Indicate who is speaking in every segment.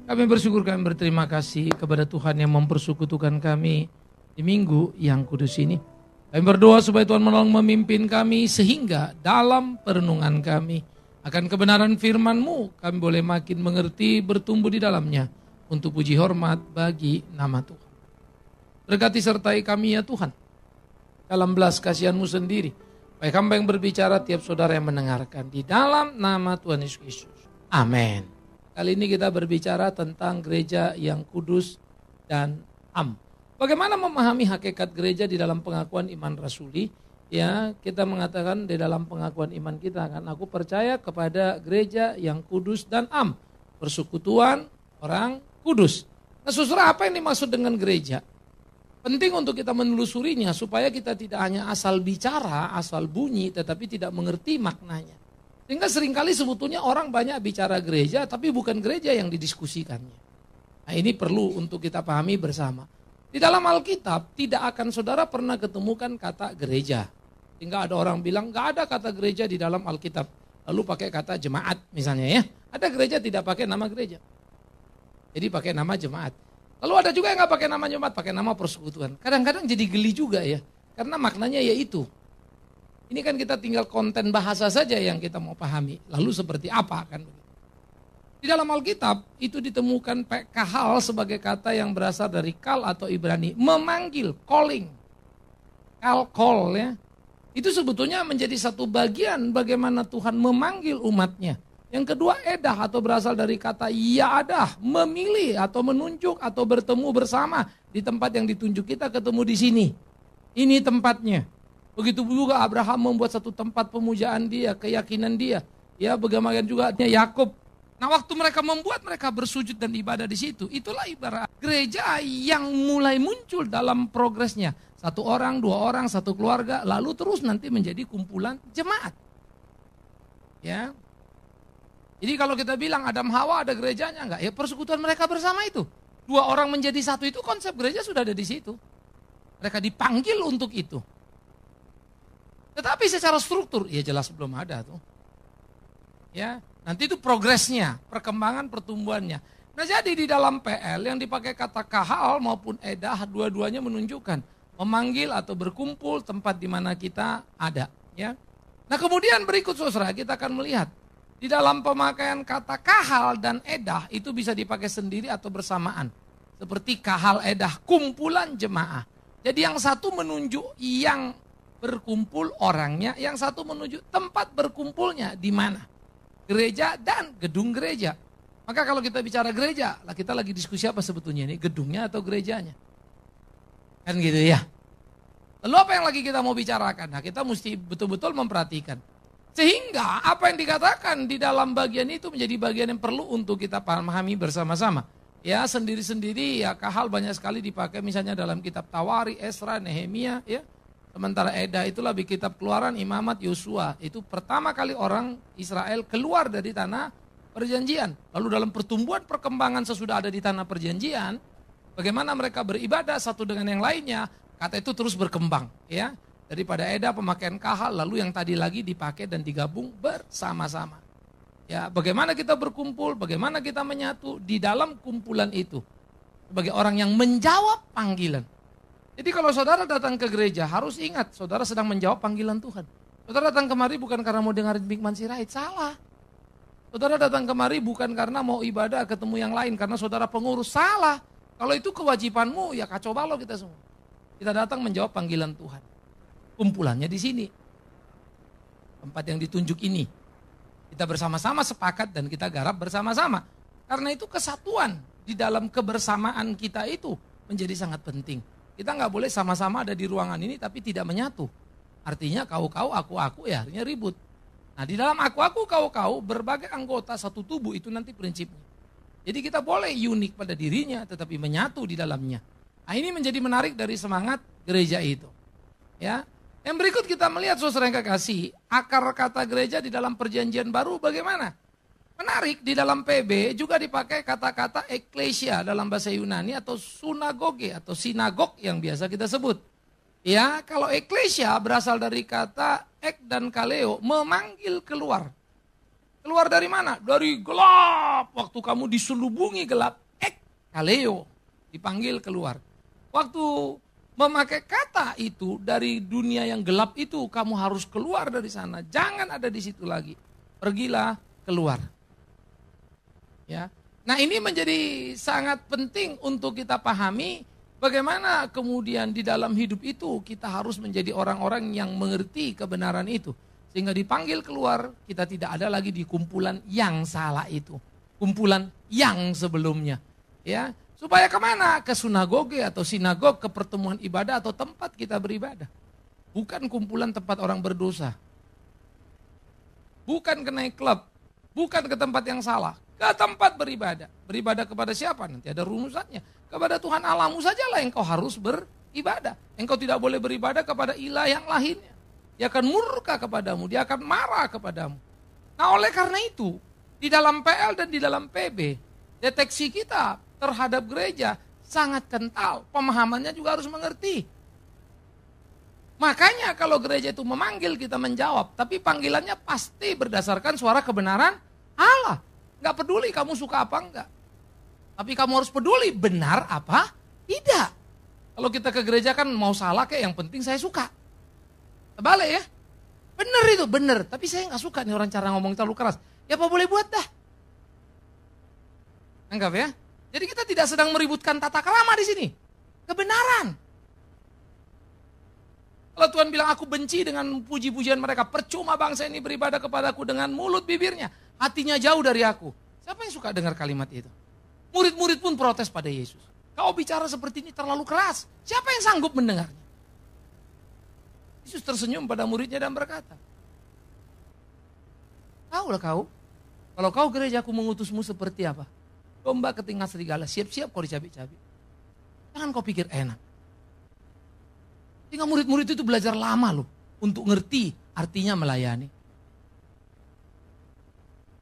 Speaker 1: Kami bersyukur, kami berterima kasih kepada Tuhan yang mempersekutukan kami di minggu yang kudus ini. Kami berdoa supaya Tuhan menolong memimpin kami sehingga dalam perenungan kami akan kebenaran firman-Mu kami boleh makin mengerti, bertumbuh di dalamnya untuk puji hormat bagi nama Tuhan. Berkati sertai kami ya Tuhan, dalam belas kasihan-Mu sendiri. Baik hamba yang berbicara, tiap saudara yang mendengarkan. Di dalam nama Tuhan Yesus Kristus. Amin. Kali ini kita berbicara tentang gereja yang kudus dan am. Bagaimana memahami hakikat gereja di dalam pengakuan iman rasuli? Ya, kita mengatakan di dalam pengakuan iman kita kan, aku percaya kepada gereja yang kudus dan am. Persekutuan orang kudus. Nah, saudara, apa yang dimaksud dengan gereja? Penting untuk kita menelusurinya supaya kita tidak hanya asal bicara, asal bunyi, tetapi tidak mengerti maknanya. Sehingga seringkali sebetulnya orang banyak bicara gereja, tapi bukan gereja yang didiskusikannya. Nah, ini perlu untuk kita pahami bersama. Di dalam Alkitab tidak akan saudara pernah ketemukan kata gereja. Sehingga ada orang bilang gak ada kata gereja di dalam Alkitab. Lalu pakai kata jemaat misalnya ya. Ada gereja tidak pakai nama gereja. Jadi pakai nama jemaat. Lalu ada juga yang gak pakai nama jemaat, pakai nama persekutuan. Kadang-kadang jadi geli juga ya. Karena maknanya yaitu. Ini kan kita tinggal konten bahasa saja yang kita mau pahami. Lalu seperti apa kan? Di dalam Alkitab itu ditemukan kahal sebagai kata yang berasal dari kal atau Ibrani. Memanggil, calling. Call ya. Itu sebetulnya menjadi satu bagian bagaimana Tuhan memanggil umatnya. Yang kedua edah atau berasal dari kata ya'adah. Memilih atau menunjuk atau bertemu bersama. Di tempat yang ditunjuk kita ketemu di sini. Ini tempatnya. Begitu juga Abraham membuat satu tempat pemujaan dia, keyakinan dia. Ya, bagaimana juga Yakub. Nah, waktu mereka membuat, mereka bersujud dan ibadah di situ. Itulah ibarat gereja yang mulai muncul dalam progresnya. Satu orang, dua orang, satu keluarga, lalu terus nanti menjadi kumpulan jemaat. Ya. Jadi kalau kita bilang Adam Hawa ada gerejanya enggak? Ya persekutuan mereka bersama itu. Dua orang menjadi satu itu konsep gereja sudah ada di situ. Mereka dipanggil untuk itu. Tetapi secara struktur, ya jelas belum ada tuh. Ya, nanti itu progresnya, perkembangan pertumbuhannya. Nah jadi di dalam PL yang dipakai kata kahal maupun edah, dua-duanya menunjukkan memanggil atau berkumpul tempat di mana kita ada. Ya. Nah kemudian berikut saudara kita akan melihat di dalam pemakaian kata kahal dan edah itu bisa dipakai sendiri atau bersamaan. Seperti kahal edah, kumpulan jemaah. Jadi yang satu menunjuk yang berkumpul orangnya, yang satu menuju tempat berkumpulnya di mana? Gereja dan gedung gereja. Maka kalau kita bicara gereja, lah kita lagi diskusi apa sebetulnya ini? Gedungnya atau gerejanya? Kan gitu ya. Lalu apa yang lagi kita mau bicarakan? Nah, kita mesti betul-betul memperhatikan. Sehingga apa yang dikatakan di dalam bagian itu menjadi bagian yang perlu untuk kita pahami bersama-sama. Ya, sendiri-sendiri ya kahal banyak sekali dipakai misalnya dalam kitab Tawari, Esra, Nehemia ya. Sementara edah itulah di kitab Keluaran Imamat Yosua. Itu pertama kali orang Israel keluar dari tanah perjanjian. Lalu dalam pertumbuhan perkembangan sesudah ada di tanah perjanjian, bagaimana mereka beribadah satu dengan yang lainnya, kata itu terus berkembang. Ya, daripada edah pemakaian kahal, lalu yang tadi lagi dipakai dan digabung bersama-sama. Ya, bagaimana kita berkumpul, bagaimana kita menyatu di dalam kumpulan itu. Sebagai orang yang menjawab panggilan. Jadi kalau saudara datang ke gereja harus ingat saudara sedang menjawab panggilan Tuhan. Saudara datang kemari bukan karena mau dengerin Bikman Sirait, salah. Saudara datang kemari bukan karena mau ibadah ketemu yang lain karena saudara pengurus, salah. Kalau itu kewajibanmu ya kacau balau kita semua. Kita datang menjawab panggilan Tuhan. Kumpulannya di sini. Tempat yang ditunjuk ini. Kita bersama-sama sepakat dan kita garap bersama-sama. Karena itu kesatuan di dalam kebersamaan kita itu menjadi sangat penting. Kita nggak boleh sama-sama ada di ruangan ini tapi tidak menyatu. Artinya kau-kau, aku-aku ya akhirnya ribut. Nah di dalam aku-aku, kau-kau berbagai anggota satu tubuh itu nanti prinsipnya. Jadi kita boleh unik pada dirinya tetapi menyatu di dalamnya. Nah ini menjadi menarik dari semangat gereja itu. Ya. Yang berikut kita melihat saudara yang kekasih, akar kata gereja di dalam perjanjian baru bagaimana? Menarik, di dalam PB juga dipakai kata-kata eklesia dalam bahasa Yunani atau sunagoge atau sinagog yang biasa kita sebut. Ya, kalau eklesia berasal dari kata ek dan kaleo, memanggil keluar. Keluar dari mana? Dari gelap. Waktu kamu diselubungi gelap. Kaleo. Dipanggil keluar. Waktu memakai kata itu dari dunia yang gelap itu, kamu harus keluar dari sana. Jangan ada di situ lagi. Pergilah keluar. Ya. Nah, ini menjadi sangat penting untuk kita pahami bagaimana kemudian di dalam hidup itu kita harus menjadi orang-orang yang mengerti kebenaran itu. Sehingga dipanggil keluar, kita tidak ada lagi di kumpulan yang salah itu. Kumpulan yang sebelumnya. Ya, supaya kemana? Ke sinagoge atau sinagog, ke pertemuan ibadah atau tempat kita beribadah. Bukan kumpulan tempat orang berdosa. Bukan ke naik klub. Bukan ke tempat yang salah. Ke tempat beribadah. Beribadah kepada siapa? Nanti ada rumusannya. Kepada Tuhan Allahmu sajalah engkau harus beribadah. Engkau tidak boleh beribadah kepada ilah yang lainnya. Dia akan murka kepadamu. Dia akan marah kepadamu. Nah, oleh karena itu, di dalam PL dan di dalam PB, deteksi kita terhadap gereja sangat kental. Pemahamannya juga harus mengerti. Makanya kalau gereja itu memanggil kita menjawab. Tapi panggilannya pasti berdasarkan suara kebenaran Allah. Gak peduli kamu suka apa enggak. Tapi kamu harus peduli benar apa tidak. Kalau kita ke gereja kan mau salah kayak yang penting saya suka. Terbalik ya. Bener itu, bener. Tapi saya gak suka nih orang cara ngomong terlalu keras. Ya apa boleh buat dah. Anggap ya. Jadi kita tidak sedang meributkan tata krama di sini. Kebenaran. Kalau Tuhan bilang aku benci dengan puji-pujian mereka. Percuma bangsa ini beribadah kepadaku dengan mulut bibirnya. Hatinya jauh dari aku. Siapa yang suka dengar kalimat itu? Murid-murid pun protes pada Yesus. Kau bicara seperti ini terlalu keras. Siapa yang sanggup mendengarnya? Yesus tersenyum pada muridnya dan berkata, taulah kau, kalau kau gerejaku mengutusmu seperti apa? Domba ke tengah serigala, siap-siap kau dicabik-cabik. Jangan kau pikir enak. Sehingga murid-murid itu belajar lama loh, untuk ngerti artinya melayani.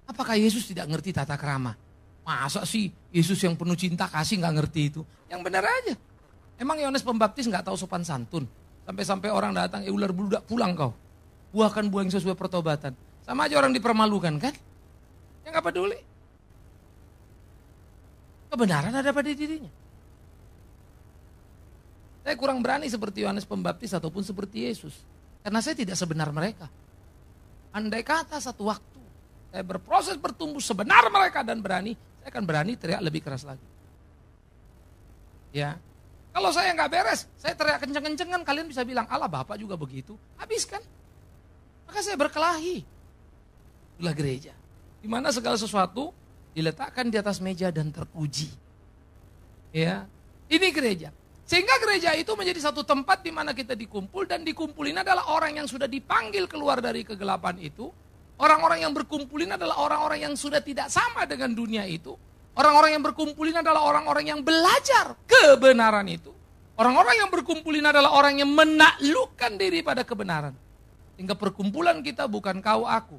Speaker 1: Apakah Yesus tidak ngerti tata krama? Masa sih Yesus yang penuh cinta kasih gak ngerti itu? Yang benar aja. Emang Yohanes Pembaptis gak tahu sopan santun? Sampai-sampai orang datang, ular buludak pulang kau. Buahkan buah yang sesuai pertobatan. Sama aja orang dipermalukan kan? Yang gak peduli. Kebenaran ada pada dirinya. Saya kurang berani seperti Yohanes Pembaptis ataupun seperti Yesus. Karena saya tidak sebenar mereka. Andai kata satu waktu saya berproses bertumbuh sebenar mereka dan berani, saya akan berani teriak lebih keras lagi. Ya. Kalau saya nggak beres, saya teriak kenceng-kenceng kan kalian bisa bilang, Allah Bapak juga begitu. Habis kan? Maka saya berkelahi. Itulah gereja. Di mana segala sesuatu diletakkan di atas meja dan teruji. Ya. Ini gereja. Sehingga gereja itu menjadi satu tempat di mana kita dikumpul dan dikumpulin adalah orang yang sudah dipanggil keluar dari kegelapan itu. Orang-orang yang berkumpulin adalah orang-orang yang sudah tidak sama dengan dunia itu. Orang-orang yang berkumpulin adalah orang-orang yang belajar kebenaran itu. Orang-orang yang berkumpulin adalah orang yang menaklukkan diri pada kebenaran. Sehingga perkumpulan kita bukan kau aku.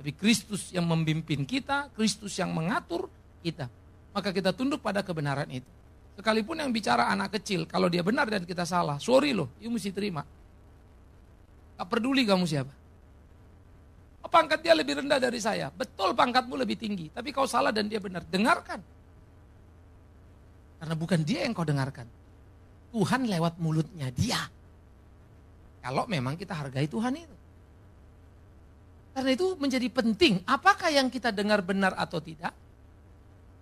Speaker 1: Tapi Kristus yang memimpin kita, Kristus yang mengatur kita. Maka kita tunduk pada kebenaran itu. Sekalipun yang bicara anak kecil, kalau dia benar dan kita salah, sorry loh, you mesti terima. Gak peduli kamu siapa. Pangkat dia lebih rendah dari saya. Betul pangkatmu lebih tinggi. Tapi kau salah dan dia benar. Dengarkan. Karena bukan dia yang kau dengarkan. Tuhan lewat mulutnya dia. Kalau memang kita hargai Tuhan itu. Karena itu menjadi penting. Apakah yang kita dengar benar atau tidak?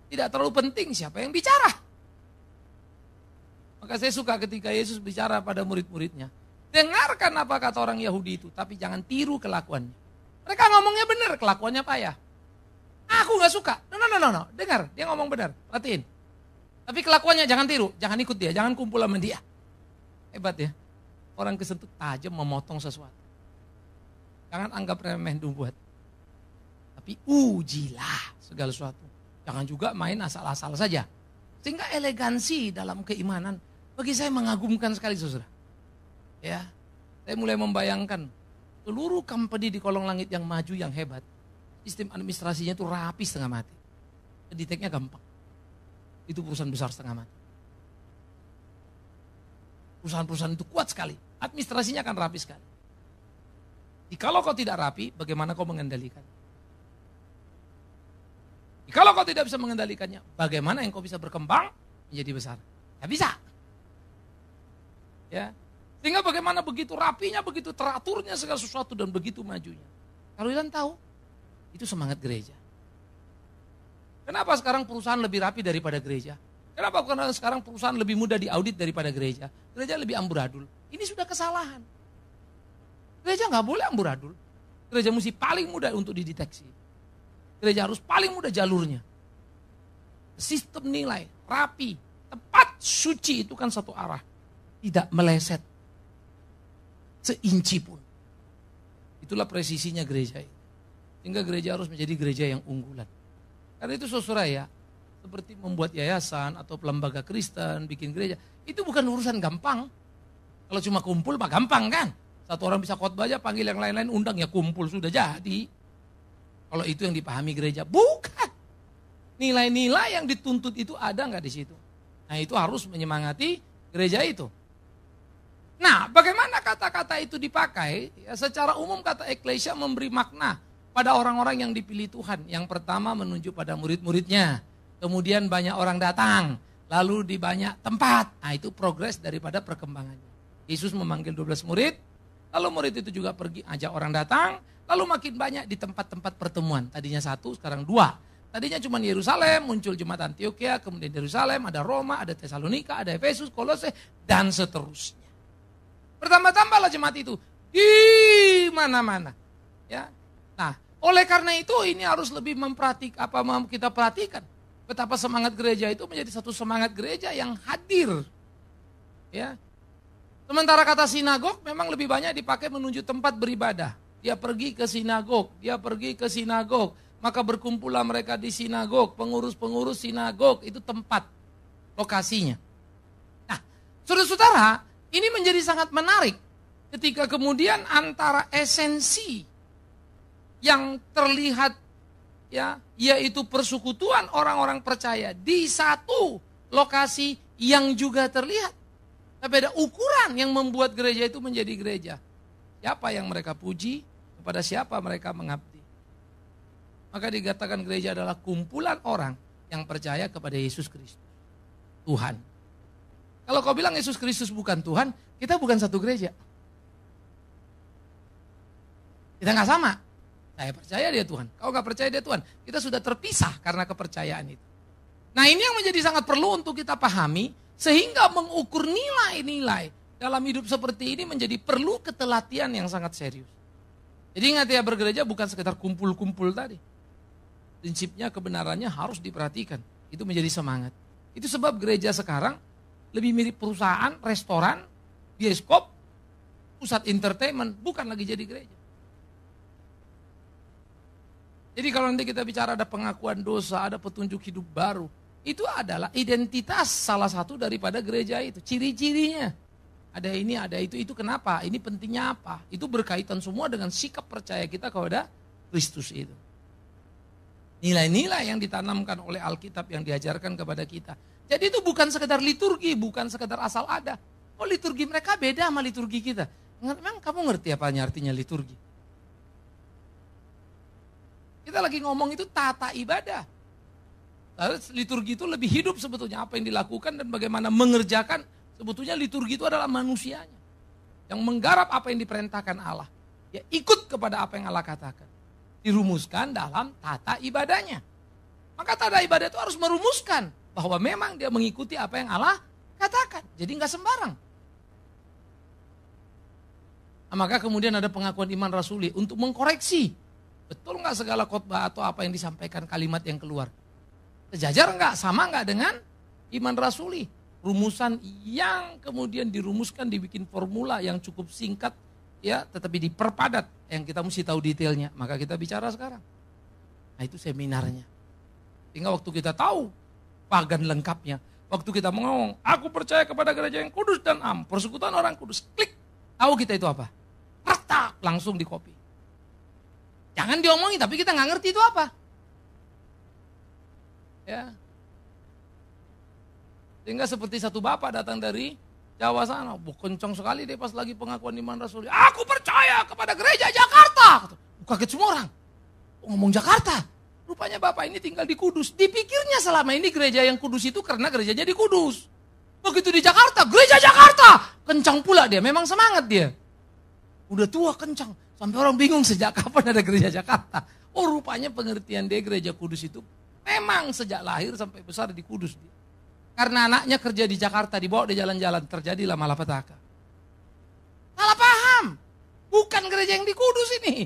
Speaker 1: Tidak terlalu penting siapa yang bicara. Maka saya suka ketika Yesus bicara pada murid-muridnya. Dengarkan apa kata orang Yahudi itu. Tapi jangan tiru kelakuannya. Mereka ngomongnya benar, kelakuannya payah. Aku gak suka. No. Dengar, dia ngomong benar. Perhatiin. Tapi kelakuannya jangan tiru, jangan ikut dia, jangan kumpul sama dia. Hebat ya. Orang kesentuh tajam memotong sesuatu. Jangan anggap remeh buat. Tapi ujilah segala sesuatu. Jangan juga main asal-asal saja. Sehingga elegansi dalam keimanan bagi saya mengagumkan sekali saudara. Ya, saya mulai membayangkan seluruh company di kolong langit yang maju yang hebat. Sistem administrasinya itu rapi setengah mati. Deteknya gampang. Itu perusahaan besar setengah mati. Perusahaan-perusahaan itu kuat sekali. Administrasinya akan rapi sekali. Kalau kau tidak rapi, bagaimana kau mengendalikan? Kalau kau tidak bisa mengendalikannya, bagaimana engkau bisa berkembang menjadi besar? Tidak bisa. Ya. Sehingga bagaimana begitu rapinya, begitu teraturnya segala sesuatu dan begitu majunya. Kalau kalian tahu, itu semangat gereja. Kenapa sekarang perusahaan lebih rapi daripada gereja? Kenapa karena sekarang perusahaan lebih mudah diaudit daripada gereja? Gereja lebih amburadul. Ini sudah kesalahan. Gereja nggak boleh amburadul. Gereja mesti paling mudah untuk dideteksi. Gereja harus paling mudah jalurnya. Sistem nilai, rapi, tepat, suci itu kan satu arah. Tidak meleset seinci pun. Itulah presisinya gereja itu. Sehingga gereja harus menjadi gereja yang unggulan. Karena itu saudara ya, seperti membuat yayasan atau lembaga Kristen, bikin gereja, itu bukan urusan gampang. Kalau cuma kumpul mah gampang kan. Satu orang bisa khotbah aja, panggil yang lain-lain, undang ya kumpul, sudah jadi. Kalau itu yang dipahami gereja, bukan. Nilai-nilai yang dituntut itu ada nggak di situ? Nah itu harus menyemangati gereja itu. Nah bagaimana kata-kata itu dipakai? Ya, secara umum kata eklesia memberi makna pada orang-orang yang dipilih Tuhan. Yang pertama menunjuk pada murid-muridnya. Kemudian banyak orang datang. Lalu di banyak tempat. Nah itu progres daripada perkembangannya. Yesus memanggil 12 murid. Lalu murid itu juga pergi ajak orang datang. Lalu makin banyak di tempat-tempat pertemuan. Tadinya 1, sekarang 2. Tadinya cuma Yerusalem, muncul jemaat Antioquia. Kemudian Yerusalem, ada Roma, ada Tesalonika, ada Efesus, Kolose, dan seterusnya. Bertambah-tambahlah jemaat itu. Di mana-mana. Ya. Nah, oleh karena itu ini harus lebih kita perhatikan. Betapa semangat gereja itu menjadi satu semangat gereja yang hadir. Ya. Sementara kata sinagog memang lebih banyak dipakai menuju tempat beribadah. Dia pergi ke sinagog, maka berkumpullah mereka di sinagog, pengurus-pengurus sinagog, itu tempat, lokasinya. Nah, saudara-saudara, ini menjadi sangat menarik ketika kemudian antara esensi yang terlihat ya, yaitu persekutuan orang-orang percaya di satu lokasi yang juga terlihat. Tapi ada ukuran yang membuat gereja itu menjadi gereja. Siapa yang mereka puji, kepada siapa mereka mengabdi. Maka dikatakan gereja adalah kumpulan orang yang percaya kepada Yesus Kristus, Tuhan. Kalau kau bilang Yesus Kristus bukan Tuhan, kita bukan satu gereja. Kita nggak sama. Saya percaya dia Tuhan, kau nggak percaya dia Tuhan. Kita sudah terpisah karena kepercayaan itu. Nah ini yang menjadi sangat perlu untuk kita pahami, sehingga mengukur nilai-nilai dalam hidup seperti ini menjadi perlu ketelatian yang sangat serius. Jadi ingat ya, bergereja bukan sekedar kumpul-kumpul tadi. Prinsipnya, kebenarannya harus diperhatikan. Itu menjadi semangat. Itu sebab gereja sekarang lebih mirip perusahaan, restoran, bioskop, pusat entertainment, bukan lagi jadi gereja. Jadi kalau nanti kita bicara ada pengakuan dosa, ada petunjuk hidup baru, itu adalah identitas salah satu daripada gereja itu, ciri-cirinya. Ada ini, ada itu kenapa? Ini pentingnya apa? Itu berkaitan semua dengan sikap percaya kita kepada Kristus itu. Nilai-nilai yang ditanamkan oleh Alkitab yang diajarkan kepada kita. Jadi itu bukan sekedar liturgi, bukan sekedar asal ada. Oh liturgi mereka beda sama liturgi kita. Memang kamu ngerti apa artinya liturgi? Kita lagi ngomong itu tata ibadah. Liturgi itu lebih hidup sebetulnya, apa yang dilakukan dan bagaimana mengerjakan. Sebetulnya liturgi itu adalah manusianya yang menggarap apa yang diperintahkan Allah. Dia ikut kepada apa yang Allah katakan. Dirumuskan dalam tata ibadahnya. Maka tata ibadah itu harus merumuskan bahwa memang dia mengikuti apa yang Allah katakan. Jadi nggak sembarang. Nah, maka kemudian ada pengakuan iman rasuli untuk mengkoreksi. Betul nggak segala khotbah atau apa yang disampaikan kalimat yang keluar? Sejajar nggak? Sama nggak dengan iman rasuli? Rumusan yang kemudian dirumuskan, dibikin formula yang cukup singkat, ya, tetapi diperpadat yang kita mesti tahu detailnya. Maka kita bicara sekarang. Nah itu seminarnya. Sehingga waktu kita tahu bagan lengkapnya, waktu kita ngomong, aku percaya kepada gereja yang kudus dan am, persekutuan orang kudus, klik, tahu kita itu apa? Retak, langsung di copy. Jangan diomongin, tapi kita nggak ngerti itu apa. Ya. Sehingga seperti satu bapak datang dari Jawa sana, kencang sekali dia pas lagi pengakuan iman rasuli. Aku percaya kepada gereja Jakarta. Kaget semua orang. Ngomong Jakarta. Rupanya Bapak ini tinggal di Kudus. Dipikirnya selama ini gereja yang kudus itu karena gerejanya di Kudus. Begitu di Jakarta, gereja Jakarta. Kencang pula dia, memang semangat dia. Udah tua kencang. Sampai orang bingung sejak kapan ada gereja Jakarta. Oh rupanya pengertian dia gereja Kudus itu memang sejak lahir sampai besar di Kudus. Karena anaknya kerja di Jakarta, dibawa di jalan-jalan, terjadilah malapetaka. Salah paham. Bukan gereja yang di Kudus ini.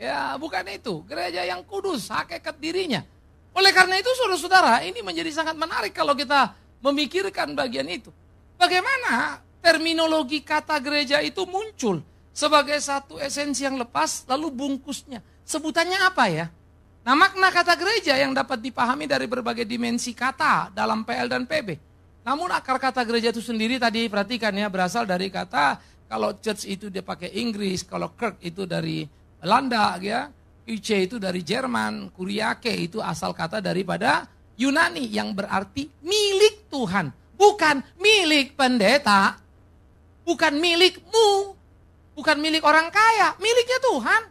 Speaker 1: Ya bukan itu, gereja yang kudus, hakikat dirinya. Oleh karena itu saudara-saudara, ini menjadi sangat menarik kalau kita memikirkan bagian itu. Bagaimana terminologi kata gereja itu muncul sebagai satu esensi yang lepas, lalu bungkusnya. Sebutannya apa ya? Nah makna kata gereja yang dapat dipahami dari berbagai dimensi kata dalam PL dan PB. Namun akar kata gereja itu sendiri tadi perhatikan ya, berasal dari kata, kalau church itu dia pakai Inggris, kalau kirk itu dari Belanda ya, Kirche itu dari Jerman, Kuriake itu asal kata daripada Yunani yang berarti milik Tuhan, bukan milik pendeta, bukan milikmu, bukan milik orang kaya, miliknya Tuhan.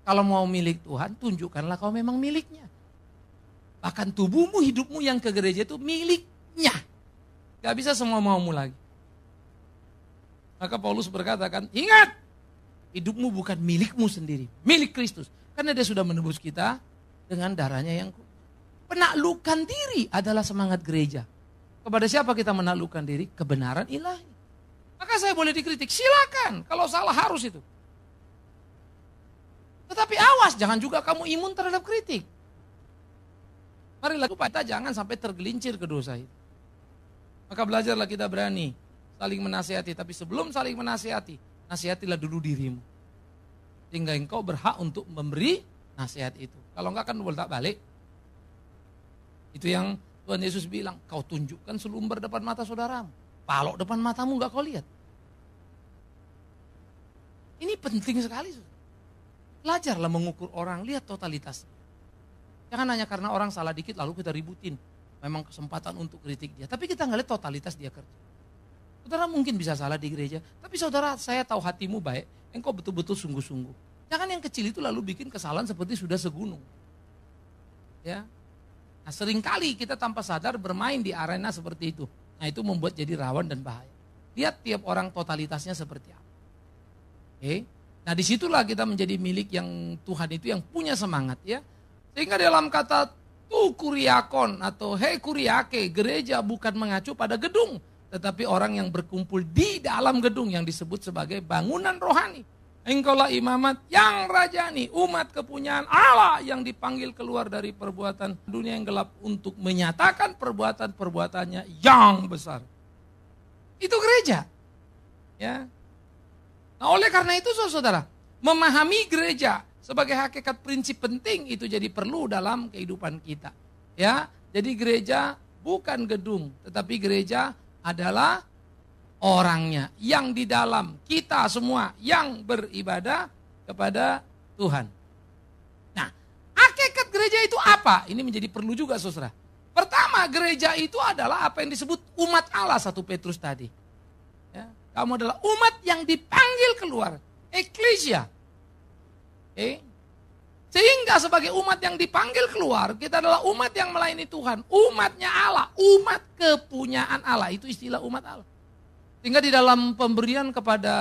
Speaker 1: Kalau mau milik Tuhan, tunjukkanlah kau memang miliknya. Bahkan tubuhmu, hidupmu yang ke gereja itu miliknya. Gak bisa semua maumu lagi. Maka Paulus berkata kan, ingat, hidupmu bukan milikmu sendiri, milik Kristus. Karena dia sudah menebus kita dengan darahnya yang penaklukan diri adalah semangat gereja. Kepada siapa kita menaklukkan diri? Kebenaran ilahi. Maka saya boleh dikritik, silakan. Kalau salah harus itu. Tetapi awas, jangan juga kamu imun terhadap kritik. Marilah kita jangan sampai tergelincir ke dosa itu. Maka belajarlah kita berani saling menasihati. Tapi sebelum saling menasihati, nasihatilah dulu dirimu. Sehingga engkau berhak untuk memberi nasihat itu. Kalau enggak kan bolak balik. Itu yang Tuhan Yesus bilang, kau tunjukkan selumber depan mata saudaramu. Palok depan matamu enggak kau lihat. Ini penting sekali. Belajarlah mengukur orang, lihat totalitas. Jangan hanya karena orang salah dikit lalu kita ributin. Memang kesempatan untuk kritik dia. Tapi kita nggak lihat totalitas dia kerja. Saudara mungkin bisa salah di gereja, tapi saudara saya tahu hatimu baik, engkau betul-betul sungguh-sungguh. Jangan yang kecil itu lalu bikin kesalahan seperti sudah segunung. Ya, nah seringkali kita tanpa sadar bermain di arena seperti itu. Nah itu membuat jadi rawan dan bahaya. Lihat tiap orang totalitasnya seperti apa. Oke, nah disitulah kita menjadi milik yang Tuhan itu yang punya semangat ya. Sehingga dalam kata tu kuriakon atau he kuriake, gereja bukan mengacu pada gedung. Tetapi orang yang berkumpul di dalam gedung yang disebut sebagai bangunan rohani. Engkaulah imamat yang rajani, umat kepunyaan Allah yang dipanggil keluar dari perbuatan dunia yang gelap untuk menyatakan perbuatan-perbuatannya yang besar. Itu gereja. Ya. Nah oleh karena itu saudara, memahami gereja sebagai hakikat prinsip penting itu jadi perlu dalam kehidupan kita. Ya, jadi gereja bukan gedung, tetapi gereja adalah orangnya yang di dalam kita semua yang beribadah kepada Tuhan. Nah, hakikat gereja itu apa? Ini menjadi perlu juga saudara. Pertama, gereja itu adalah apa yang disebut umat Allah 1 Petrus tadi. Ya, kamu adalah umat yang dipanggil keluar, eklesia. Sehingga sebagai umat yang dipanggil keluar, kita adalah umat yang melayani Tuhan. Umatnya Allah, umat kepunyaan Allah. Itu istilah umat Allah. Sehingga di dalam pemberian kepada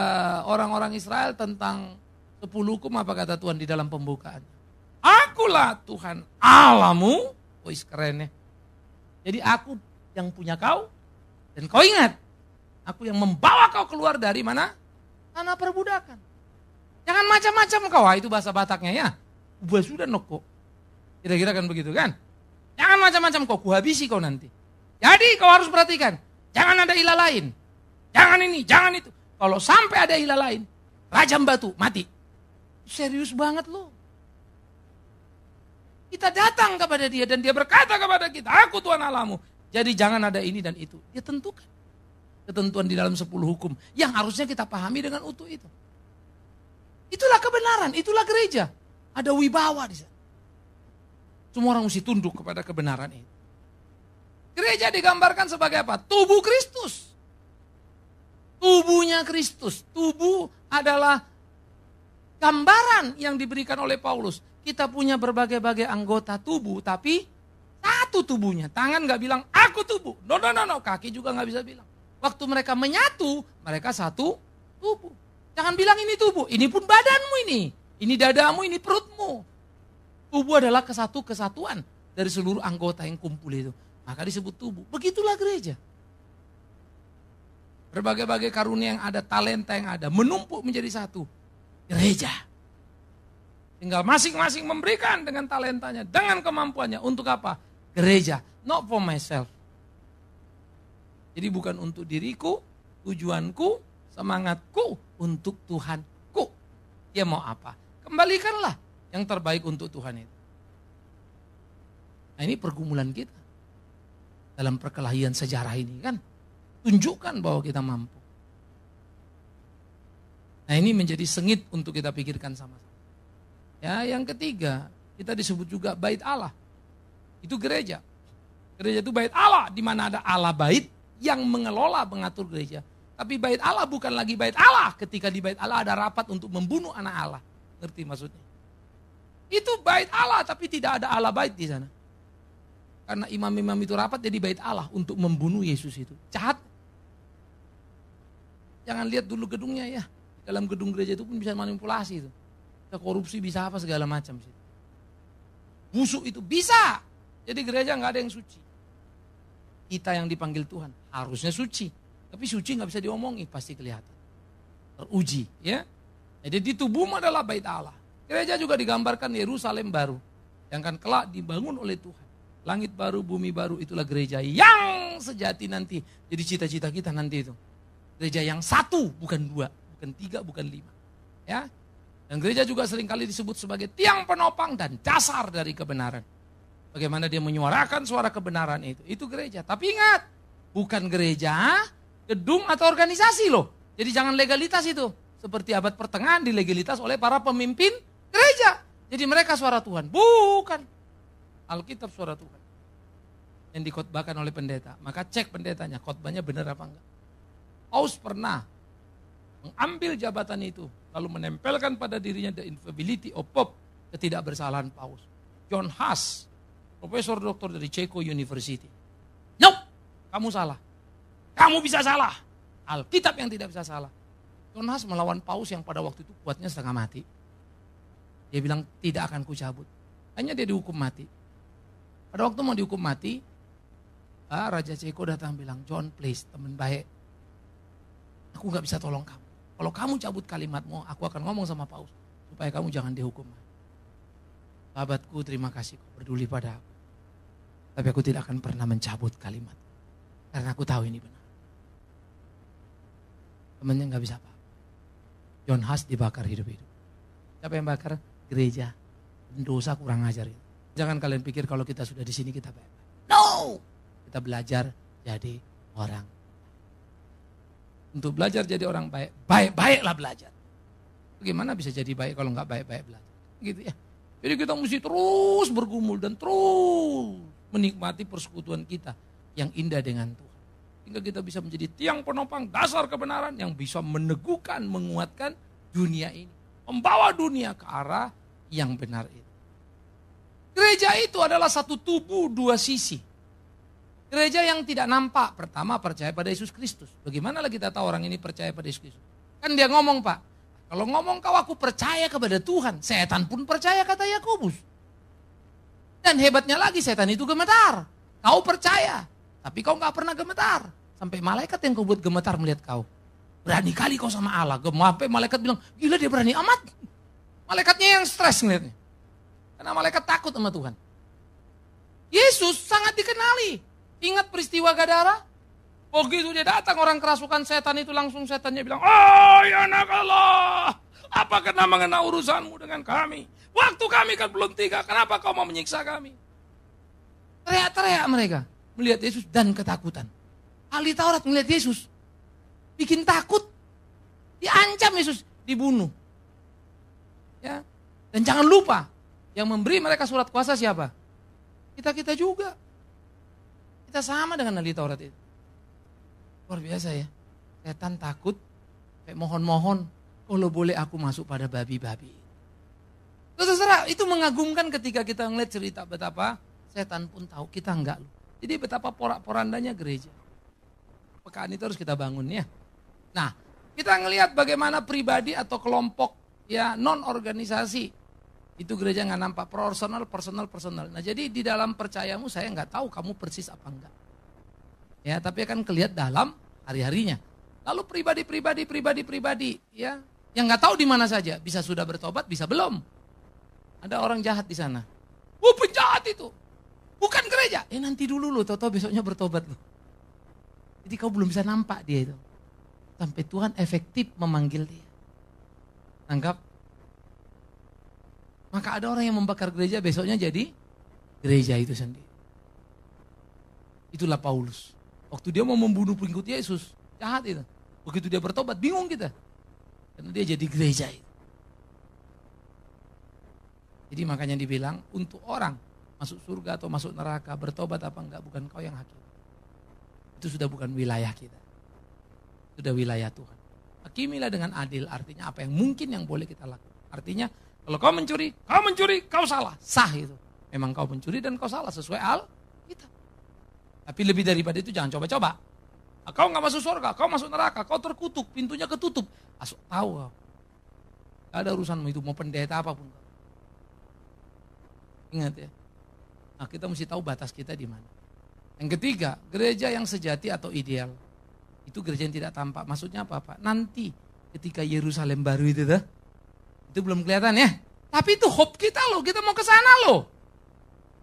Speaker 1: orang-orang Israel tentang 10 hukum, apa kata Tuhan di dalam pembukaan? Akulah Tuhan Allahmu. Wih keren ya. Jadi aku yang punya kau. Dan kau ingat, aku yang membawa kau keluar dari mana? Tanah perbudakan. Jangan macam-macam kau, itu bahasa Bataknya ya. Ubah sudah noko. Kira-kira kan begitu kan? Jangan macam-macam kau, kuhabisi kau nanti. Jadi kau harus perhatikan. Jangan ada ilah lain. Jangan ini, jangan itu. Kalau sampai ada ilah lain, rajam batu, mati. Serius banget loh. Kita datang kepada dia dan dia berkata kepada kita, aku Tuhan Allahmu. Jadi jangan ada ini dan itu. Dia tentukan. Ketentuan di dalam 10 hukum. Yang harusnya kita pahami dengan utuh itu. Itulah kebenaran, itulah gereja. Ada wibawa di sana. Semua orang mesti tunduk kepada kebenaran itu. Gereja digambarkan sebagai apa? Tubuh Kristus. Tubuhnya Kristus. Tubuh adalah gambaran yang diberikan oleh Paulus. kita punya berbagai-bagai anggota tubuh, tapi satu tubuhnya. Tangan gak bilang, aku tubuh. No. Kaki juga gak bisa bilang. Waktu mereka menyatu, mereka satu tubuh. Jangan bilang ini tubuh, ini pun badanmu ini. Ini dadamu, ini perutmu. Tubuh adalah kesatuan dari seluruh anggota yang kumpul itu. Maka disebut tubuh. Begitulah gereja. Berbagai-bagai karunia yang ada, talenta yang ada, menumpuk menjadi satu. Gereja. Tinggal masing-masing memberikan dengan talentanya, dengan kemampuannya. Untuk apa? Gereja. Not for myself. Jadi bukan untuk diriku, tujuanku, semangatku, untuk Tuhanku. Dia mau apa? Kembalikanlah yang terbaik untuk Tuhan itu. Nah, ini pergumulan kita. Dalam perkelahian sejarah ini kan. Tunjukkan bahwa kita mampu. Nah, ini menjadi sengit untuk kita pikirkan sama-sama. Ya, yang ketiga, kita disebut juga bait Allah. Itu gereja. Gereja itu bait Allah, di mana ada Allah bait yang mengelola, mengatur gereja. Tapi bait Allah bukan lagi bait Allah ketika di bait Allah ada rapat untuk membunuh anak Allah. Ngerti maksudnya? Itu bait Allah tapi tidak ada Allah bait di sana. Karena imam-imam itu rapat jadi bait Allah untuk membunuh Yesus itu. Jahat. Jangan lihat dulu gedungnya ya. Dalam gedung gereja itu pun bisa manipulasi itu. Bisa korupsi, bisa apa segala macam. Busuk itu bisa. Jadi gereja nggak ada yang suci. Kita yang dipanggil Tuhan harusnya suci. Tapi suci nggak bisa diomongi, pasti kelihatan. Teruji ya. Jadi di tubuhmu adalah bait Allah. Gereja juga digambarkan Yerusalem baru. Yang akan kelak dibangun oleh Tuhan. Langit baru, bumi baru, itulah gereja yang sejati nanti. Jadi cita-cita kita nanti itu. Gereja yang satu, bukan dua, bukan tiga, bukan lima. Ya. Dan gereja juga seringkali disebut sebagai tiang penopang dan dasar dari kebenaran. Bagaimana dia menyuarakan suara kebenaran itu. Itu gereja. Tapi ingat, bukan gereja, gedung atau organisasi loh. Jadi jangan legalitas itu. Seperti abad pertengahan dilegalitas oleh para pemimpin gereja. Jadi mereka suara Tuhan. Bukan. Alkitab suara Tuhan. Yang dikhotbahkan oleh pendeta. Maka cek pendetanya, khotbahnya benar apa enggak. Paus pernah mengambil jabatan itu. Lalu menempelkan pada dirinya the infallibility of Pope. Ketidakbersalahan Paus. John Huss, profesor doktor dari Ceko University. Nope, kamu salah. Kamu bisa salah. Alkitab yang tidak bisa salah. John Huss melawan Paus yang pada waktu itu kuatnya setengah mati. Dia bilang tidak akan kucabut. Hanya dia dihukum mati. Pada waktu mau dihukum mati, Raja Ceko datang bilang, John please teman baik. Aku gak bisa tolong kamu. Kalau kamu cabut kalimatmu, aku akan ngomong sama Paus. Supaya kamu jangan dihukum. Sahabatku, terima kasih kau peduli pada aku. Tapi aku tidak akan pernah mencabut kalimat. Karena aku tahu ini benar. Temannya gak bisa apa. John Huss dibakar hidup-hidup. Siapa yang bakar? Gereja. Dosa kurang ajar itu. Jangan kalian pikir kalau kita sudah di sini kita baik. No! Kita belajar jadi orang. Untuk belajar jadi orang baik, baik-baiklah belajar. Bagaimana bisa jadi baik kalau nggak baik-baik belajar? Gitu ya. Jadi kita mesti terus bergumul dan terus menikmati persekutuan kita yang indah dengan Tuhan. Hingga kita bisa menjadi tiang penopang dasar kebenaran yang bisa meneguhkan, menguatkan dunia ini. Membawa dunia ke arah yang benar itu. Gereja itu adalah satu tubuh dua sisi. Gereja yang tidak nampak, pertama percaya pada Yesus Kristus. Bagaimana lagi kita tahu orang ini percaya pada Yesus Kristus? Kan dia ngomong Pak, kalau ngomong kau aku percaya kepada Tuhan, setan pun percaya kata Yakobus. Dan hebatnya lagi setan itu gemetar. Kau percaya, tapi kau gak pernah gemetar. Sampai malaikat yang kau buat gemetar melihat kau. Berani kali kau sama Allah. Sampai malaikat bilang, gila dia berani amat. Malaikatnya yang stres ngeliatnya. Karena malaikat takut sama Tuhan. Yesus sangat dikenali. Ingat peristiwa Gadara? Begitu dia datang orang kerasukan setan itu langsung setannya bilang, oh ya anak Allah, apa kena mengenai urusanmu dengan kami? Waktu kami kan belum tiga, kenapa kau mau menyiksa kami? Teriak-teriak mereka melihat Yesus dan ketakutan. Ahli Taurat melihat Yesus, bikin takut, diancam Yesus, dibunuh. Ya, dan jangan lupa, yang memberi mereka surat kuasa siapa? Kita juga. Kita sama dengan ahli Taurat itu. Luar biasa ya. Setan takut, kayak mohon-mohon, kalau boleh aku masuk pada babi-babi. Saudara, itu mengagumkan ketika kita ngeliat cerita betapa setan pun tahu, kita enggak loh. Jadi betapa porak-porandanya gereja. Pekaan itu harus kita bangun ya. Nah, kita ngelihat bagaimana pribadi atau kelompok ya non organisasi. Itu gereja nggak nampak, personal. Nah jadi di dalam percayamu saya nggak tahu kamu persis apa enggak. Ya, tapi akan kelihatan dalam hari-harinya. Lalu pribadi ya, yang nggak tahu di mana saja, bisa sudah bertobat, bisa belum. Ada orang jahat di sana. Penjahat itu. Bukan gereja. Nanti dulu loh, tahu-tahu besoknya bertobat loh. Jadi kau belum bisa nampak dia itu. Sampai Tuhan efektif memanggil dia. Tangkap? Maka ada orang yang membakar gereja, besoknya jadi gereja itu sendiri. Itulah Paulus. Waktu dia mau membunuh pengikut Yesus, jahat itu. Begitu dia bertobat, bingung kita. Karena dia jadi gereja itu. Jadi makanya dibilang, untuk orang masuk surga atau masuk neraka, bertobat apa enggak, bukan kau yang hakim. Itu sudah bukan wilayah kita. Sudah wilayah Tuhan. Hakimilah dengan adil, artinya apa yang mungkin yang boleh kita lakukan. Artinya, kalau kau mencuri, kau salah. Sah itu. Memang kau mencuri dan kau salah sesuai Alkitab. Tapi lebih daripada itu jangan coba-coba. Kau nggak masuk surga, kau masuk neraka, kau terkutuk, pintunya ketutup. Asal tahu kau. Gak ada urusanmu itu, mau pendeta apapun. Ingat ya. Nah, kita mesti tahu batas kita di mana. Yang ketiga, gereja yang sejati atau ideal. Itu gereja yang tidak tampak. Maksudnya apa? Nanti ketika Yerusalem baru itu dah. Itu belum kelihatan ya. Tapi itu hope kita loh, kita mau ke sana loh.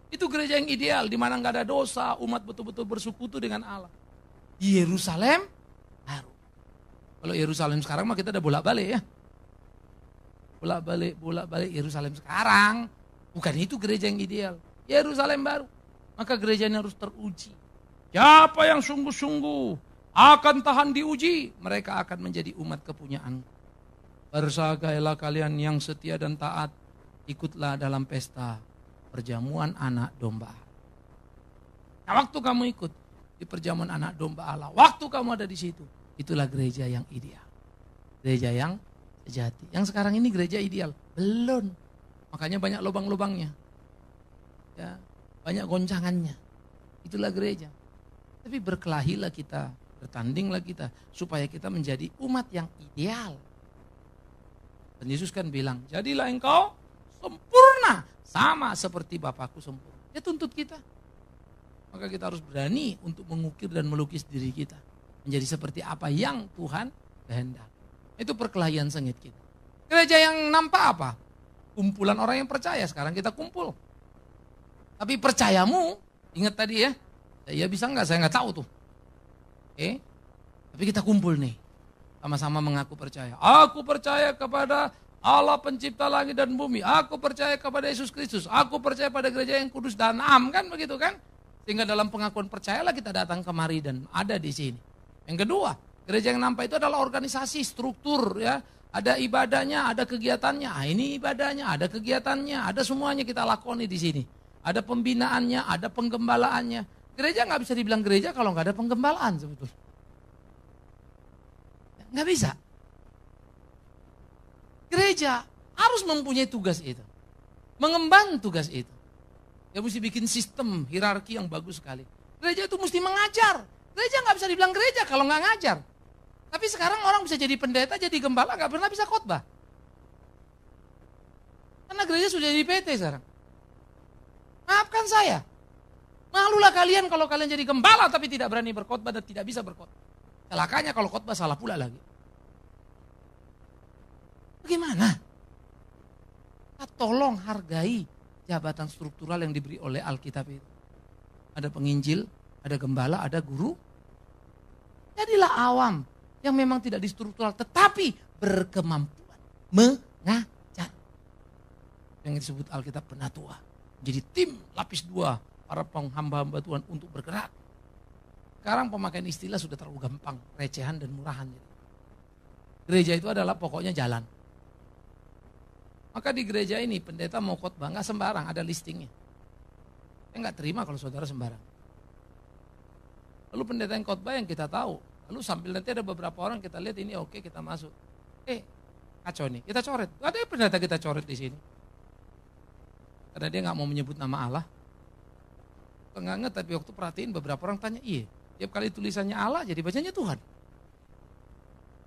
Speaker 1: Itu gereja yang ideal, di mana nggak ada dosa, umat betul-betul bersekutu dengan Allah. Yerusalem baru. Kalau Yerusalem sekarang mah kita udah bolak-balik ya. Bolak-balik Yerusalem sekarang. Bukan itu gereja yang ideal. Yerusalem baru. Maka gerejanya harus teruji. Siapa yang sungguh-sungguh akan tahan diuji, mereka akan menjadi umat kepunyaan. Bersagailah kalian yang setia dan taat, ikutlah dalam pesta perjamuan anak domba. Nah, waktu kamu ikut di perjamuan anak domba Allah, waktu kamu ada di situ, itulah gereja yang ideal. Gereja yang sejati. Yang sekarang ini gereja ideal, belum. Makanya banyak lubang-lubangnya. Ya, banyak goncangannya. Itulah gereja. Tapi berkelahilah kita, bertandinglah kita, supaya kita menjadi umat yang ideal. Dan Yesus kan bilang, jadilah engkau sempurna, sama seperti Bapakku sempurna. Dia tuntut kita. Maka kita harus berani untuk mengukir dan melukis diri kita. Menjadi seperti apa yang Tuhan kehendaki. Itu perkelahian sengit kita. Gereja yang nampak apa? Kumpulan orang yang percaya, sekarang kita kumpul. Tapi percayamu, ingat tadi ya, saya bisa enggak, saya enggak tahu tuh. Oke, tapi kita kumpul nih, sama-sama mengaku percaya. Aku percaya kepada Allah pencipta langit dan bumi. Aku percaya kepada Yesus Kristus. Aku percaya pada gereja yang kudus dan am, kan begitu kan? Sehingga dalam pengakuan percayalah kita datang kemari dan ada di sini. Yang kedua, gereja yang nampak itu adalah organisasi, struktur ya. Ada ibadahnya, ada kegiatannya. Ini ibadahnya, ada kegiatannya, ada semuanya kita lakoni di sini. Ada pembinaannya, ada penggembalaannya. Gereja nggak bisa dibilang gereja kalau nggak ada penggembalaan sebetulnya. Nggak bisa. Gereja harus mempunyai tugas itu. Mengemban tugas itu. Dia mesti bikin sistem hierarki yang bagus sekali. Gereja itu mesti mengajar. Gereja nggak bisa dibilang gereja kalau nggak ngajar. Tapi sekarang orang bisa jadi pendeta, jadi gembala, nggak pernah bisa khotbah. Karena gereja sudah jadi PT sekarang. Maafkan saya. Malulah kalian kalau kalian jadi gembala tapi tidak berani berkhotbah dan tidak bisa berkhotbah. Celakanya kalau khotbah salah pula lagi. Bagaimana? Kita tolong hargai jabatan struktural yang diberi oleh Alkitab itu. Ada penginjil, ada gembala, ada guru. Jadilah awam yang memang tidak distruktural tetapi berkemampuan mengajar. Yang disebut Alkitab penatua. Jadi tim lapis 2 para penghamba-hamba Tuhan untuk bergerak. Sekarang pemakaian istilah sudah terlalu gampang, recehan dan murahan. Gereja itu adalah pokoknya jalan. Maka di gereja ini pendeta mau khotbah nggak sembarang, ada listingnya. Saya nggak terima kalau saudara sembarang. Lalu pendeta yang khotbah yang kita tahu. Lalu sambil nanti ada beberapa orang kita lihat ini oke kita masuk. Kacau nih, kita coret. Ada pendeta kita coret di sini. Karena dia nggak mau menyebut nama Allah. Nggak ngerti, tapi waktu perhatiin beberapa orang tanya, iya, tiap kali tulisannya Allah jadi bacanya Tuhan.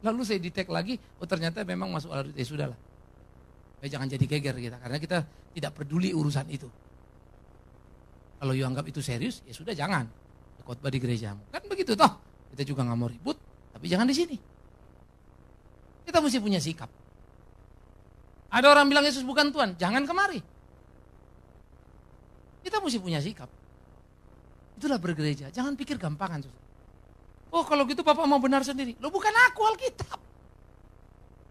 Speaker 1: Lalu saya di-tag lagi, oh ternyata memang masuk Allah, ya sudah lah. Jangan jadi geger kita, karena kita tidak peduli urusan itu. Kalau you anggap itu serius, ya sudah jangan. Khotbah di gerejamu. Kan begitu toh. Kita juga nggak mau ribut, tapi jangan di sini. Kita mesti punya sikap. Ada orang bilang Yesus bukan Tuhan, jangan kemari. Kita mesti punya sikap. Itulah bergereja, jangan pikir gampangan. Oh kalau gitu Bapak mau benar sendiri. Loh bukan aku, Alkitab.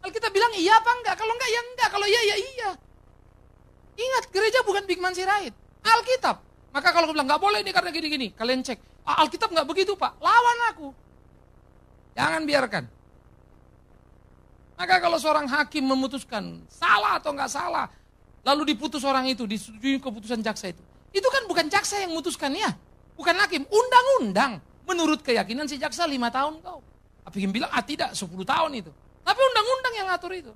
Speaker 1: Alkitab bilang iya apa enggak, kalau enggak ya enggak, kalau iya ya iya. Ingat, gereja bukan Big Man Sirait, Alkitab. Maka kalau bilang enggak boleh ini karena gini-gini, kalian cek. Alkitab enggak begitu Pak, lawan aku. Jangan biarkan. Maka kalau seorang hakim memutuskan salah atau enggak salah, lalu diputus orang itu, disetujui keputusan jaksa itu kan bukan jaksa yang memutuskan ya. Bukan hakim, undang-undang. Menurut keyakinan si jaksa 5 tahun kau. Hakim bilang, tidak 10 tahun itu. Tapi undang-undang yang ngatur itu.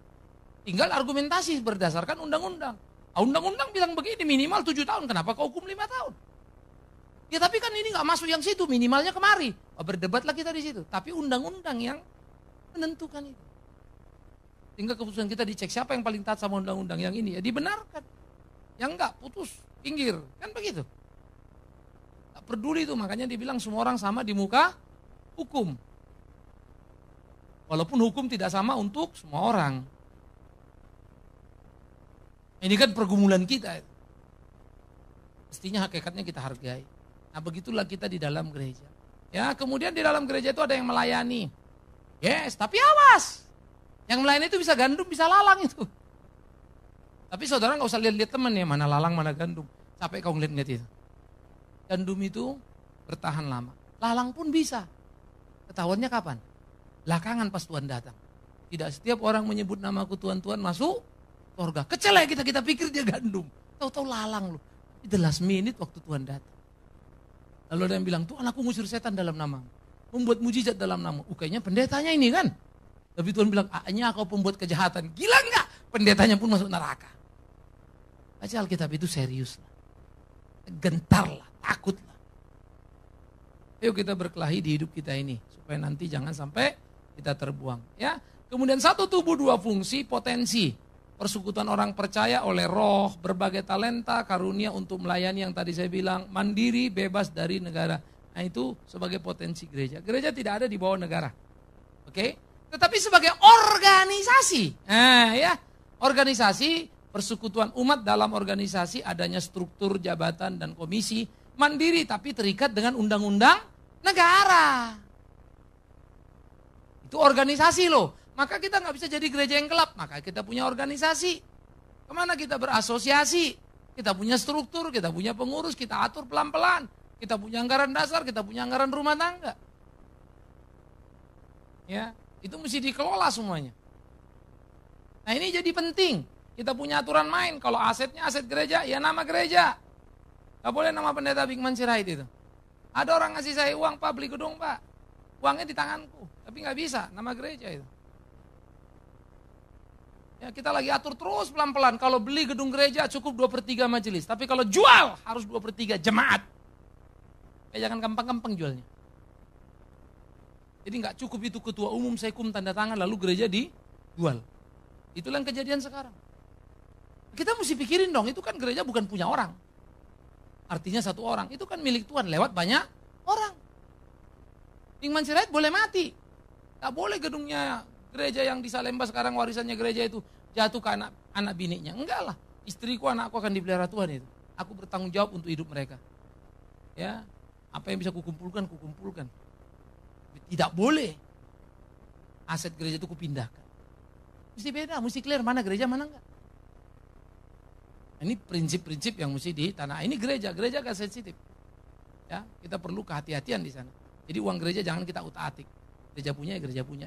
Speaker 1: Tinggal argumentasi berdasarkan undang-undang. Undang-undang bilang begini, minimal 7 tahun. Kenapa kau hukum 5 tahun? Ya tapi kan ini gak masuk yang situ, minimalnya kemari. Berdebatlah kita di situ. Tapi undang-undang yang menentukan itu. Sehingga keputusan kita dicek siapa yang paling taat sama undang-undang yang ini. Ya dibenarkan. Yang enggak, putus, pinggir. Kan begitu. Tak peduli itu, makanya dibilang semua orang sama di muka hukum. Walaupun hukum tidak sama untuk semua orang. Ini kan pergumulan kita. Mestinya hakikatnya kita hargai. Nah begitulah kita di dalam gereja. Ya kemudian di dalam gereja itu ada yang melayani. Yes, tapi awas. Yang melayani itu bisa gandum, bisa lalang itu. Tapi saudara gak usah lihat-lihat teman ya, mana lalang, mana gandum. Sampai kau ngeliat-ngeliat itu. Gandum itu bertahan lama. Lalang pun bisa. Ketahuannya kapan? Belakangan pas Tuhan datang. Tidak setiap orang menyebut namaku Tuhan-Tuhan masuk surga. Kecelek kita pikir dia gandum. Tahu-tahu lalang loh. Di the last minute waktu Tuhan datang. Lalu ada yang bilang, Tuhan aku ngusir setan dalam namamu. Membuat mujizat dalam namamu. Kayaknya pendetanya ini kan. Tapi Tuhan bilang, hanya kau pembuat kejahatan. Gila enggak? Pendetanya pun masuk neraka. Baca Alkitab itu serius. Gentarlah, takutlah. Ayo kita berkelahi di hidup kita ini. Supaya nanti jangan sampai kita terbuang. Ya. Kemudian satu tubuh dua fungsi, potensi. Persekutuan orang percaya oleh roh, berbagai talenta, karunia untuk melayani yang tadi saya bilang, mandiri, bebas dari negara. Nah itu sebagai potensi gereja. Gereja tidak ada di bawah negara. Oke? Tetapi sebagai organisasi. Nah ya, organisasi, persekutuan umat dalam organisasi adanya struktur, jabatan, dan komisi. Mandiri tapi terikat dengan undang-undang negara. Itu organisasi loh. Maka kita nggak bisa jadi gereja yang gelap, maka kita punya organisasi. Kemana kita berasosiasi? Kita punya struktur, kita punya pengurus, kita atur pelan-pelan. Kita punya anggaran dasar, kita punya anggaran rumah tangga. Ya, itu mesti dikelola semuanya. Nah ini jadi penting. Kita punya aturan main, kalau asetnya aset gereja, ya nama gereja. Gak boleh nama pendeta Big Man Sirait itu. Ada orang ngasih saya uang, Pak beli gedung Pak. Uangnya di tanganku, tapi gak bisa, nama gereja itu. Ya, kita lagi atur terus pelan-pelan. Kalau beli gedung gereja cukup 2/3 majelis. Tapi kalau jual harus 2/3 jemaat. Ya, jangan gampang-gampang jualnya. Jadi nggak cukup itu ketua umum sekum tanda tangan lalu gereja dijual. Itulah yang kejadian sekarang. Kita mesti pikirin dong, itu kan gereja bukan punya orang. Artinya satu orang, itu kan milik Tuhan lewat banyak orang. Big Man Sirait boleh mati. Tak boleh gedungnya gereja yang di Salemba sekarang warisannya gereja itu jatuh ke anak bininya. Enggak lah, istriku, anakku akan dipelihara Tuhan itu. Aku bertanggung jawab untuk hidup mereka. Ya, apa yang bisa kukumpulkan, kukumpulkan. Tidak boleh aset gereja itu kupindahkan. Mesti beda, mesti clear mana gereja, mana enggak. Ini prinsip-prinsip yang mesti di tanah. Ini gereja agak sensitif. Ya, kita perlu kehati-hatian di sana. Jadi uang gereja jangan kita utak-atik. Gereja punya,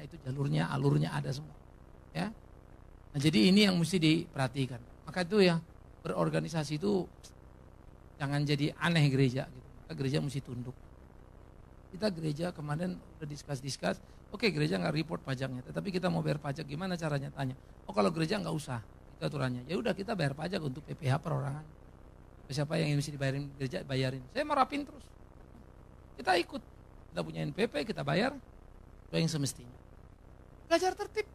Speaker 1: itu jalurnya, alurnya ada semua. Ya. Nah, jadi ini yang mesti diperhatikan. Maka itu ya, berorganisasi itu jangan jadi aneh gereja. Gitu. Maka gereja mesti tunduk. Kita gereja kemarin udah discuss. Oke, gereja nggak report pajaknya, tetapi kita mau bayar pajak gimana caranya? Tanya. Oh kalau gereja nggak usah, itu aturannya. Ya udah kita bayar pajak untuk PPH perorangan. Siapa yang mesti dibayarin gereja, bayarin. Saya mau rapin terus. Kita ikut. Kita punya NPP, kita bayar. Itu yang semestinya. Belajar tertib.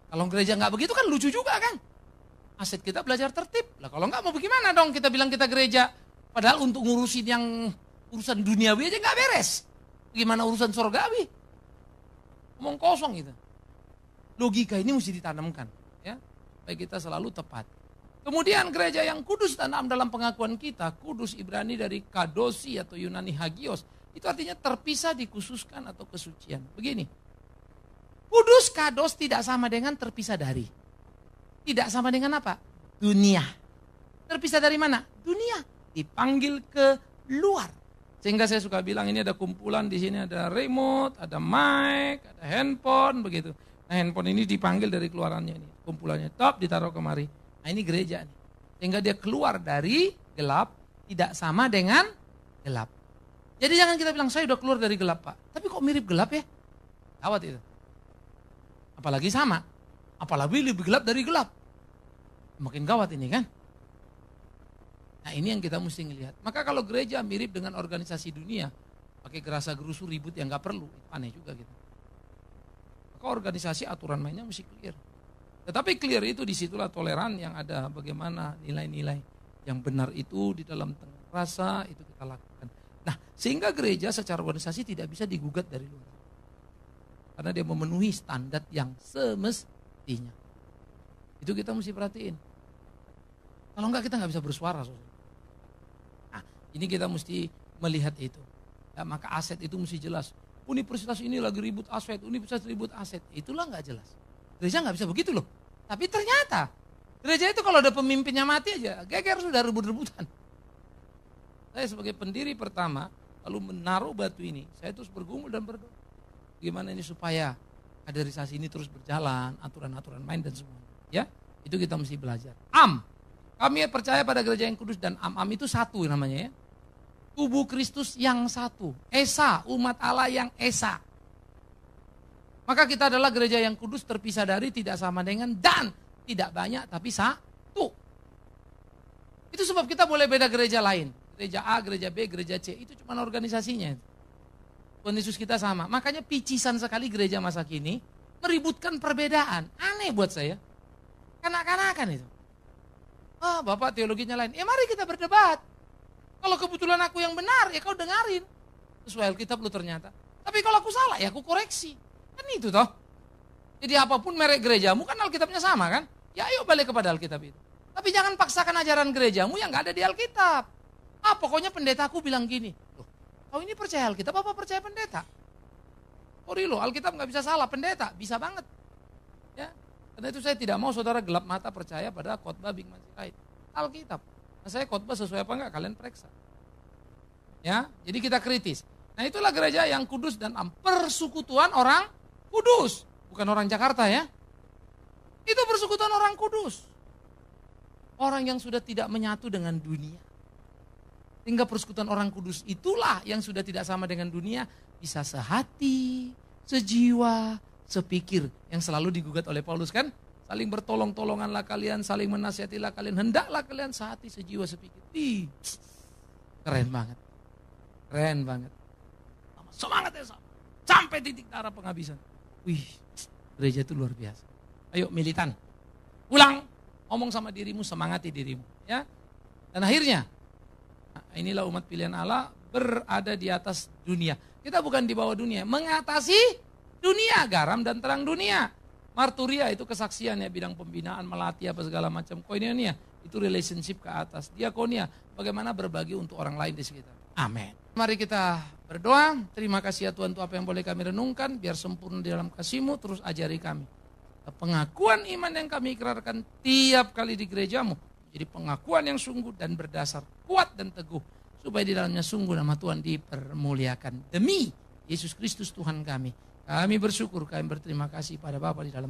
Speaker 1: Kalau gereja nggak begitu kan lucu juga kan. Aset kita belajar tertib. Lah kalau nggak mau bagaimana dong kita bilang kita gereja. Padahal untuk ngurusin yang urusan duniawi aja nggak beres. Gimana urusan surgawi? Ngomong kosong gitu. Logika ini mesti ditanamkan. Ya, supaya kita selalu tepat. Kemudian gereja yang kudus tanam dalam pengakuan kita. Kudus Ibrani dari kadosi atau Yunani hagios. Itu artinya terpisah, dikhususkan atau kesucian. Begini. Kudus kados tidak sama dengan terpisah dari. Tidak sama dengan apa? Dunia. Terpisah dari mana? Dunia. Dipanggil ke luar. Sehingga saya suka bilang ini ada kumpulan, di sini ada remote, ada mic, ada handphone, begitu. Nah handphone ini dipanggil dari keluarannya ini. Kumpulannya top, ditaruh kemari. Nah ini gereja nih. Sehingga dia keluar dari gelap, tidak sama dengan gelap. Jadi jangan kita bilang, saya udah keluar dari gelap Pak. Tapi kok mirip gelap ya? Gawat itu. Apalagi sama. Apalagi lebih gelap dari gelap. Makin gawat ini kan. Nah ini yang kita mesti ngelihat. Maka kalau gereja mirip dengan organisasi dunia, pakai gerasa gerusu ribut yang gak perlu, itu aneh juga gitu. Maka organisasi aturan mainnya mesti clear. Tetapi clear itu disitulah toleran yang ada, bagaimana nilai-nilai yang benar itu di dalam tengah rasa itu kita lakukan. Nah sehingga gereja secara organisasi tidak bisa digugat dari luar. Karena dia memenuhi standar yang semestinya. Itu kita mesti perhatiin. Kalau enggak kita nggak bisa bersuara. Nah ini kita mesti melihat itu. Ya, maka aset itu mesti jelas. Universitas ini lagi ribut aset, universitas ribut aset. Itulah nggak jelas. Gereja nggak bisa begitu loh. Tapi ternyata gereja itu kalau ada pemimpinnya mati aja, geger sudah rebut-rebutan. Saya sebagai pendiri pertama, lalu menaruh batu ini, saya terus bergumul dan berdoa. Gimana ini supaya kaderisasi ini terus berjalan, aturan-aturan main dan semua. Ya, itu kita mesti belajar. Kami percaya pada gereja yang kudus dan am itu satu namanya ya. Tubuh Kristus yang satu. Esa, umat Allah yang esa. Maka kita adalah gereja yang kudus, terpisah dari, tidak sama dengan, dan tidak banyak tapi satu. Itu sebab kita boleh beda gereja lain. Gereja A, gereja B, gereja C. Itu cuma organisasinya. Tuhan Yesus kita sama. Makanya picisan sekali gereja masa kini meributkan perbedaan. Aneh buat saya. Kanak-kanakan itu. Bapak teologinya lain. Mari kita berdebat. Kalau kebetulan aku yang benar, ya kau dengarin. Sesuai Alkitab lu ternyata. Tapi kalau aku salah, ya aku koreksi. Kan itu toh. Jadi apapun merek gerejamu kan Alkitabnya sama kan. Ya ayo balik kepada Alkitab itu. Tapi jangan paksakan ajaran gerejamu yang gak ada di Alkitab. Pokoknya pendetaku bilang gini. Loh, kau ini percaya Alkitab apa percaya pendeta? Sorry loh, Alkitab gak bisa salah, pendeta bisa banget. Ya, karena itu saya tidak mau saudara gelap mata percaya pada khotbah Bikman Sirait. Alkitab. Nah, saya khotbah sesuai apa enggak kalian periksa. Ya, jadi kita kritis. Nah itulah gereja yang kudus dan persekutuan orang kudus. Bukan orang Jakarta ya. Itu persekutuan orang kudus. Orang yang sudah tidak menyatu dengan dunia. Sehingga persekutuan orang kudus itulah yang sudah tidak sama dengan dunia. Bisa sehati, sejiwa, sepikir. Yang selalu digugat oleh Paulus kan. Saling bertolong-tolonganlah kalian, saling menasihatilah kalian. Hendaklah kalian sehati, sejiwa, sepikir. Keren banget. Keren banget. Semangat ya sampai titik darah penghabisan. Wih, gereja itu luar biasa. Ayo militan, ulang, ngomong sama dirimu, semangati dirimu. Ya. Dan akhirnya, inilah umat pilihan Allah berada di atas dunia. Kita bukan di bawah dunia, mengatasi dunia, garam dan terang dunia. Marturia itu kesaksian ya, bidang pembinaan, melatih apa segala macam. Koinonia itu relationship ke atas. Diakonia, bagaimana berbagi untuk orang lain di sekitar. Amin. Mari kita berdoa. Terima kasih ya Tuhan untuk apa yang boleh kami renungkan. Biar sempurna di dalam kasih-Mu, terus ajari kami. Pengakuan iman yang kami ikrarkan tiap kali di gerejamu. Jadi pengakuan yang sungguh dan berdasar kuat dan teguh. Supaya di dalamnya sungguh nama Tuhan dipermuliakan. Demi Yesus Kristus Tuhan kami. Kami bersyukur, kami berterima kasih pada Bapa di dalam